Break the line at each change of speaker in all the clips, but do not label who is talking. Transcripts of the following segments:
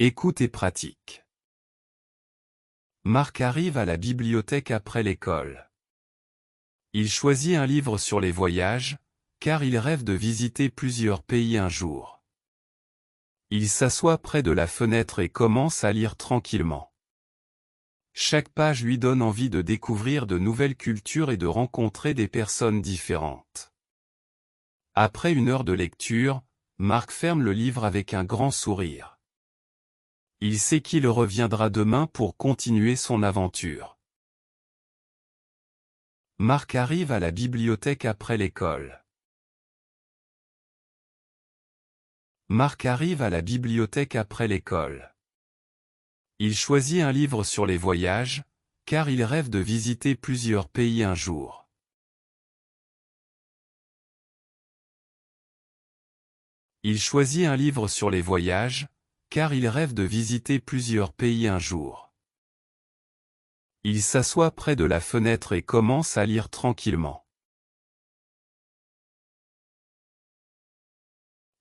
Écoute et pratique. Marc arrive à la bibliothèque après l'école. Il choisit un livre sur les voyages, car il rêve de visiter plusieurs pays un jour. Il s'assoit près de la fenêtre et commence à lire tranquillement. Chaque page lui donne envie de découvrir de nouvelles cultures et de rencontrer des personnes différentes. Après une heure de lecture, Marc ferme le livre avec un grand sourire. Il sait qu'il reviendra demain pour continuer son aventure. Marc arrive à la bibliothèque après l'école. Marc arrive à la bibliothèque après l'école. Il choisit un livre sur les voyages, car il rêve de visiter plusieurs pays un jour. Il choisit un livre sur les voyages, car il rêve de visiter plusieurs pays un jour. Il s'assoit près de la fenêtre et commence à lire tranquillement.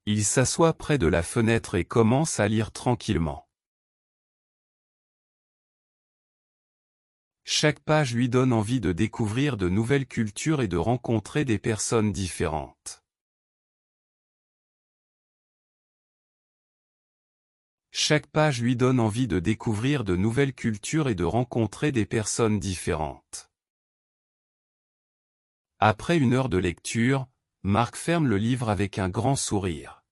Il s'assoit près de la fenêtre et commence à lire tranquillement. Chaque page lui donne envie de découvrir de nouvelles cultures et de rencontrer des personnes différentes. Chaque page lui donne envie de découvrir de nouvelles cultures et de rencontrer des personnes différentes. Après une heure de lecture, Marc ferme le livre avec un grand sourire.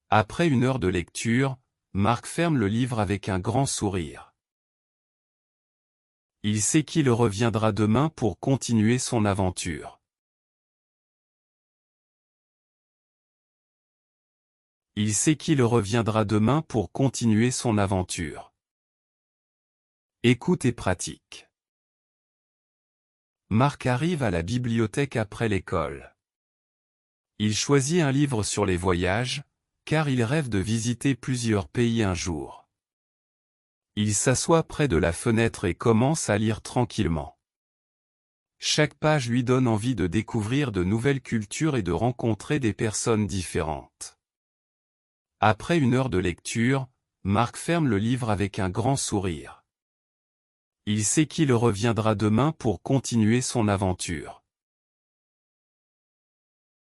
Après une heure de lecture, Marc ferme le livre avec un grand sourire. Il sait qu'il reviendra demain pour continuer son aventure. Il sait qu'il reviendra demain pour continuer son aventure. Écoute et pratique. Marc arrive à la bibliothèque après l'école. Il choisit un livre sur les voyages, car il rêve de visiter plusieurs pays un jour. Il s'assoit près de la fenêtre et commence à lire tranquillement. Chaque page lui donne envie de découvrir de nouvelles cultures et de rencontrer des personnes différentes. Après une heure de lecture, Marc ferme le livre avec un grand sourire. Il sait qu'il reviendra demain pour continuer son aventure.